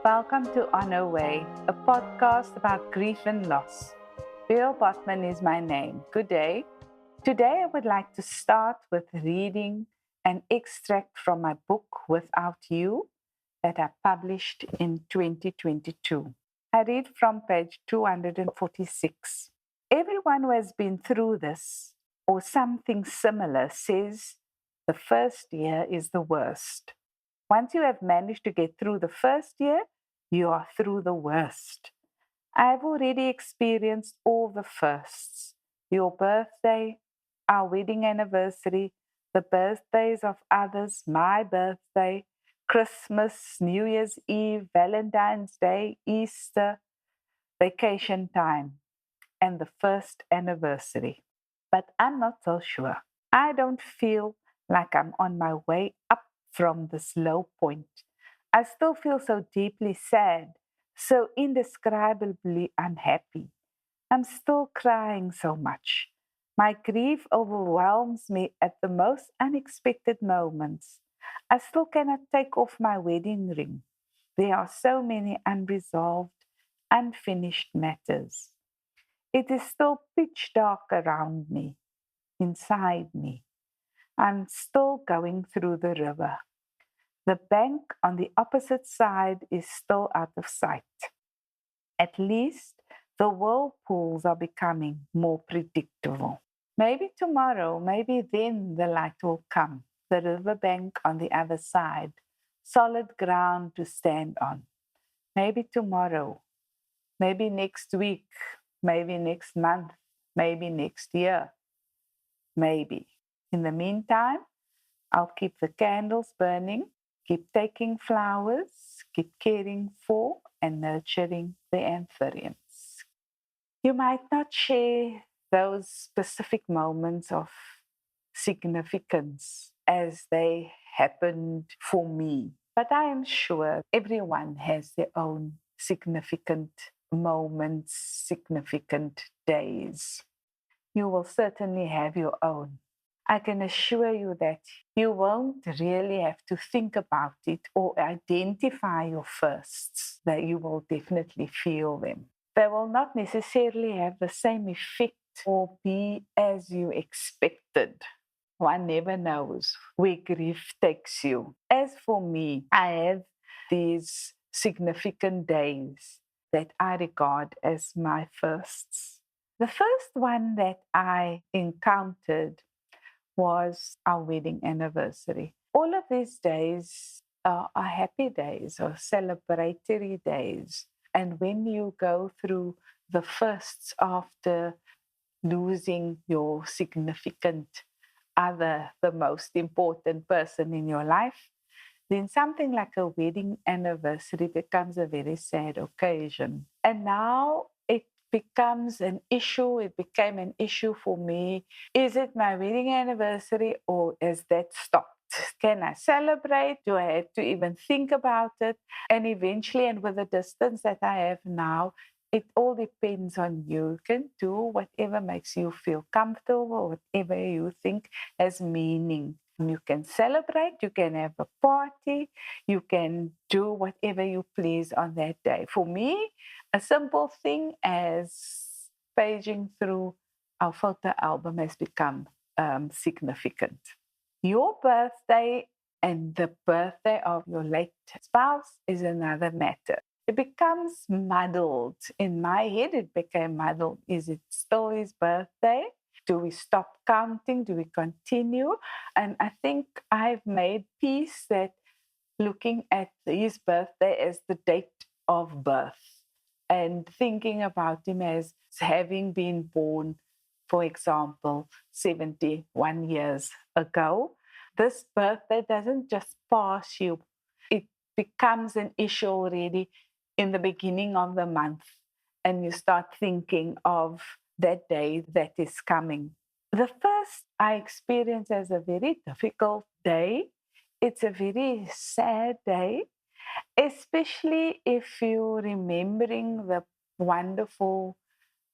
Welcome to On Our Way, a podcast about grief and loss. Bill Botman is my name. Good day. Today I would like to start with reading an extract from my book Without You that I published in 2022. I read from page 246. Everyone who has been through this or something similar says the first year is the worst. Once you have managed to get through the first year, you are through the worst. I've already experienced all the firsts. Your birthday, our wedding anniversary, the birthdays of others, my birthday, Christmas, New Year's Eve, Valentine's Day, Easter, vacation time, and the first anniversary. But I'm not so sure. I don't feel like I'm on my way up from this low point. I still feel so deeply sad, so indescribably unhappy. I'm still crying so much. My grief overwhelms me at the most unexpected moments. I still cannot take off my wedding ring. There are so many unresolved, unfinished matters. It is still pitch dark around me, inside me. I'm still going through the river. The bank on the opposite side is still out of sight. At least the whirlpools are becoming more predictable. Maybe tomorrow, maybe then the light will come. The riverbank on the other side, solid ground to stand on. Maybe tomorrow, maybe next week, maybe next month, maybe next year, maybe. In the meantime, I'll keep the candles burning, keep taking flowers, keep caring for and nurturing the anthuriums. You might not share those specific moments of significance as they happened for me, but I am sure everyone has their own significant moments, significant days. You will certainly have your own. I can assure you that you won't really have to think about it or identify your firsts, that you will definitely feel them. They will not necessarily have the same effect or be as you expected. One never knows where grief takes you. As for me, I have these significant days that I regard as my firsts. The first one that I encountered was our wedding anniversary. All of these days are happy days or celebratory days. And when you go through the firsts after losing your significant other, the most important person in your life, then something like a wedding anniversary becomes a very sad occasion. And now it becomes an issue. It became an issue for me. Is it my wedding anniversary or is that stopped? Can I celebrate? Do I have to even think about it? And eventually, and with the distance that I have now, it all depends on you. You can do whatever makes you feel comfortable, whatever you think has meaning. You can celebrate, you can have a party, you can do whatever you please on that day. For me, a simple thing as paging through our photo album has become significant. Your birthday and the birthday of your late spouse is another matter. It becomes muddled. In my head, it became muddled. Is it still his birthday? Do we stop counting? Do we continue? And I think I've made peace that looking at his birthday as the date of birth and thinking about him as having been born, for example, 71 years ago, this birthday doesn't just pass you. It becomes an issue already in the beginning of the month. And you start thinking of that day that is coming. The first I experience as a very difficult day. It's a very sad day, especially if you're remembering the wonderful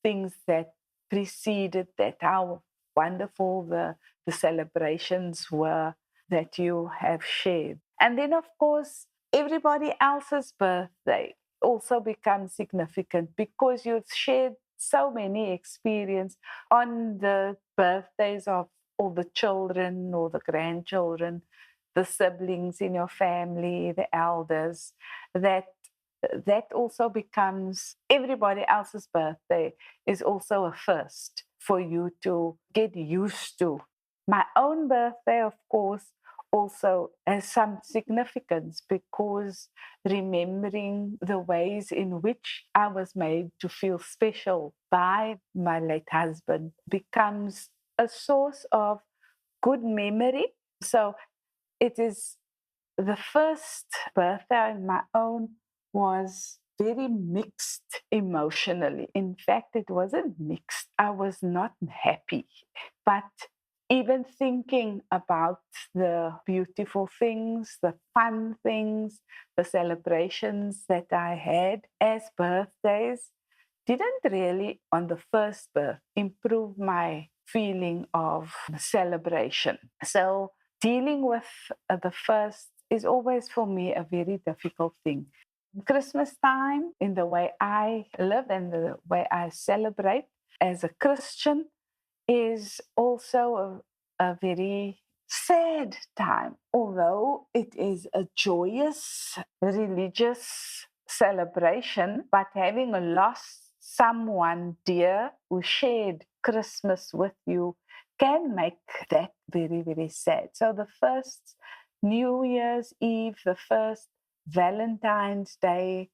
things that preceded that, how wonderful the celebrations were that you have shared. And then, of course, everybody else's birthday also becomes significant because you've shared so many experiences on the birthdays of all the children or the grandchildren, the siblings in your family, the elders, that also becomes everybody else's birthday is also a first for you to get used to. My own birthday, of course, also has some significance because remembering the ways in which I was made to feel special by my late husband becomes a source of good memory. So it is the first birthday on my own was very mixed emotionally. In fact, it wasn't mixed. I was not happy. But even thinking about the beautiful things, the fun things, the celebrations that I had as birthdays didn't really, on the first birth, improve my feeling of celebration. So dealing with the first is always for me a very difficult thing. Christmas time, in the way I live and the way I celebrate as a Christian, is also a very sad time, although it is a joyous religious celebration, but having lost someone dear who shared Christmas with you can make that very, very sad. So the first New Year's Eve, the first Valentine's Day,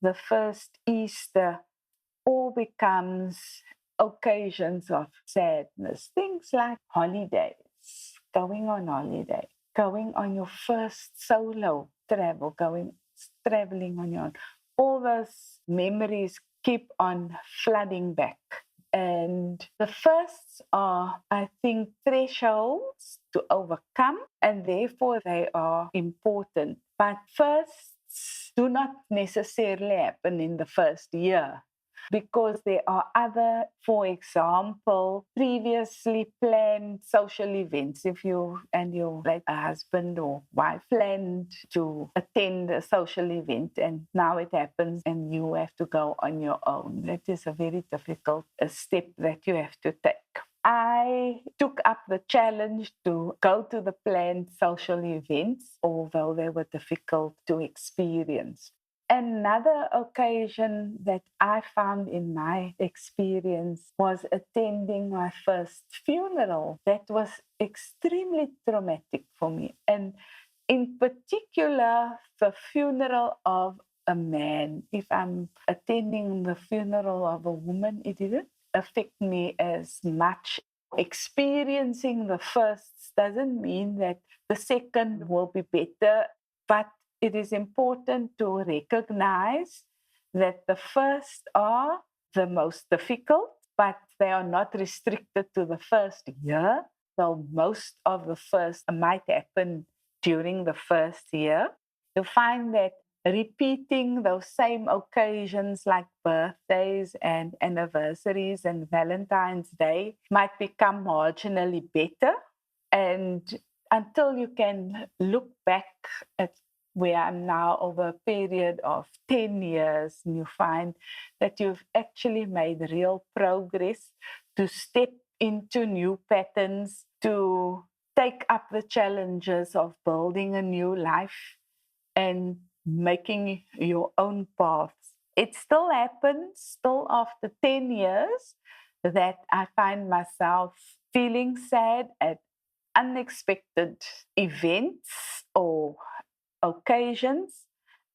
the first Easter, all becomes occasions of sadness. Things like holidays, going on holiday, going on your first solo travel, traveling on your own. All those memories keep on flooding back. And the firsts are, I think, thresholds to overcome, and therefore they are important. But firsts do not necessarily happen in the first year, because there are other, for example, previously planned social events. If you and your husband or wife planned to attend a social event and now it happens and you have to go on your own, that is a very difficult step that you have to take. I took up the challenge to go to the planned social events, although they were difficult to experience. Another occasion that I found in my experience was attending my first funeral. That was extremely traumatic for me. And in particular, the funeral of a man. If I'm attending the funeral of a woman, it didn't affect me as much. Experiencing the first doesn't mean that the second will be better, but it is important to recognize that the first are the most difficult, but they are not restricted to the first year. So most of the first might happen during the first year. You find that repeating those same occasions like birthdays and anniversaries and Valentine's Day might become marginally better. And until you can look back at where I'm now over a period of 10 years, and you find that you've actually made real progress to step into new patterns, to take up the challenges of building a new life and making your own paths. It still happens, still after 10 years, that I find myself feeling sad at unexpected events or occasions.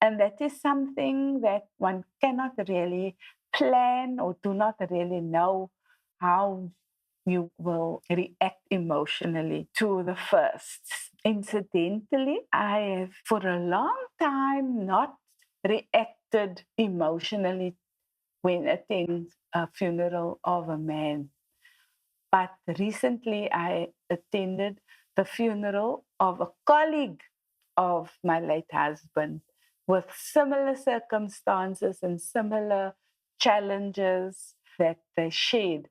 And that is something that one cannot really plan or do not really know how you will react emotionally to the firsts. Incidentally, I have for a long time not reacted emotionally when attending a funeral of a man. But recently I attended the funeral of a colleague of my late husband with similar circumstances and similar challenges that they shared,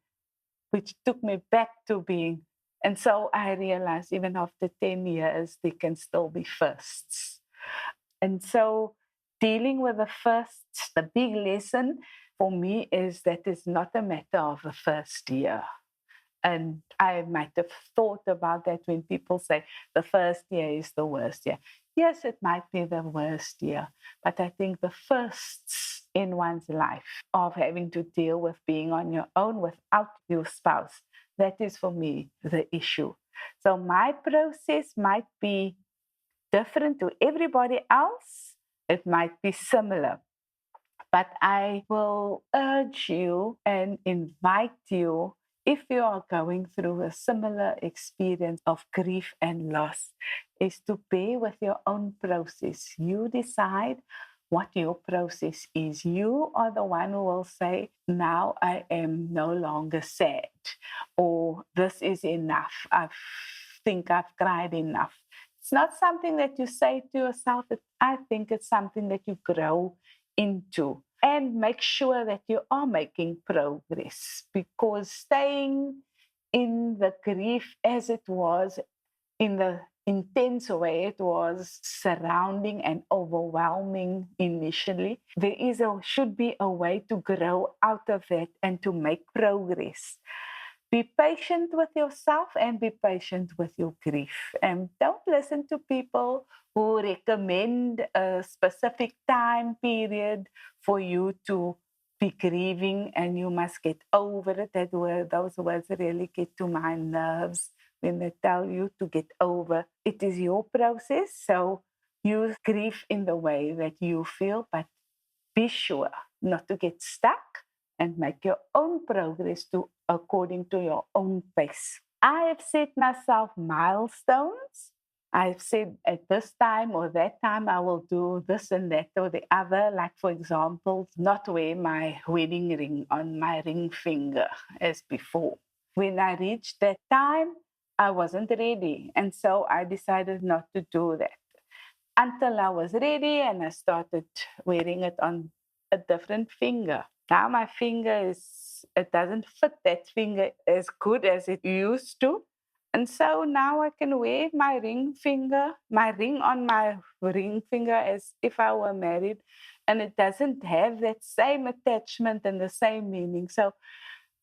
which took me back to being And so I realized even after 10 years, there can still be firsts. And so dealing with the firsts, the big lesson for me is that it's not a matter of the first year. And I might have thought about that when people say the first year is the worst year. Yes, it might be the worst year, but I think the firsts in one's life of having to deal with being on your own without your spouse, that is for me the issue. So my process might be different to everybody else. It might be similar. But I will urge you and invite you, if you are going through a similar experience of grief and loss, is to bear with your own process. You decide what your process is. You are the one who will say, now I am no longer sad, or this is enough. I think I've cried enough. It's not something that you say to yourself. I think it's something that you grow into, and make sure that you are making progress, because staying in the grief as it was, in the intense way it was surrounding and overwhelming initially, should be a way to grow out of that and to make progress. Be patient with yourself and be patient with your grief. And don't listen to people who recommend a specific time period for you to be grieving and you must get over it. Those words really get to my nerves when they tell you to get over. It is your process, so use grief in the way that you feel, but be sure not to get stuck and make your own progress according to your own pace. I have set myself milestones. I've said at this time or that time I will do this and that or the other. Like, for example, not wear my wedding ring on my ring finger as before. When I reached that time, I wasn't ready. And so I decided not to do that until I was ready and I started wearing it on a different finger. Now my finger it doesn't fit that finger as good as it used to. And so now I can wear my ring on my ring finger as if I were married. And it doesn't have that same attachment and the same meaning. So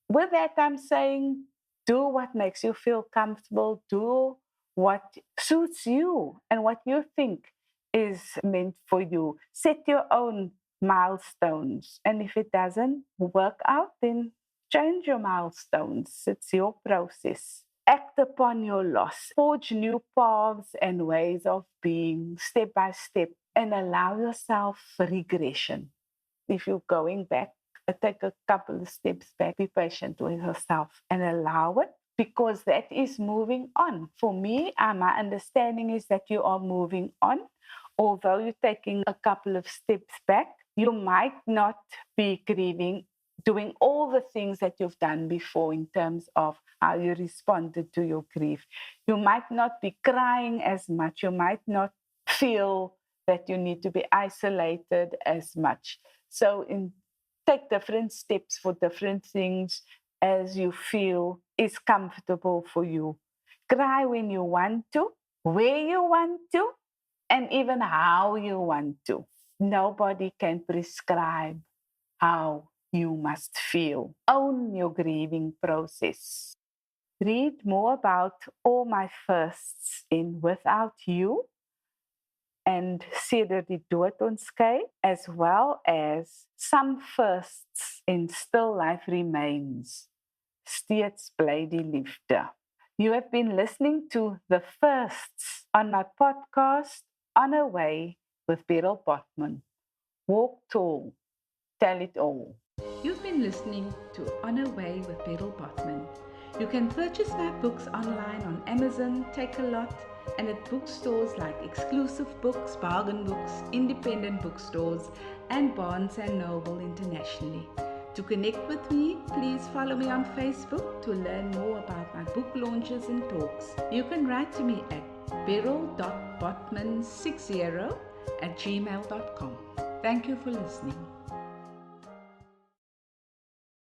with that, I'm saying, do what makes you feel comfortable. Do what suits you and what you think is meant for you. Set your own milestones. And if it doesn't work out, then change your milestones. It's your process. Act upon your loss. Forge new paths and ways of being step by step, and allow yourself regression. If you're going back, take a couple of steps back, be patient with yourself and allow it, because that is moving on. For me, my understanding is that you are moving on. Although you're taking a couple of steps back, you might not be grieving, doing all the things that you've done before in terms of how you responded to your grief. You might not be crying as much. You might not feel that you need to be isolated as much. So take different steps for different things as you feel is comfortable for you. Cry when you want to, where you want to, and even how you want to. Nobody can prescribe how you must feel. Own your grieving process. Read more about all my firsts in Without You and Sedert die Dood ons skei, as well as some firsts in Still Life Remains. Steeds bly die liefde. You have been listening to the firsts on my podcast, On a Way with Beryl Botman. Walk tall, tell it all. You've been listening to On a Way with Beryl Botman. You can purchase my books online on Amazon, Take-A-Lot, and at bookstores like Exclusive Books, Bargain Books, independent bookstores, and Barnes & Noble internationally. To connect with me, please follow me on Facebook to learn more about my book launches and talks. You can write to me at beryl.botman60@gmail.com. Thank you for listening.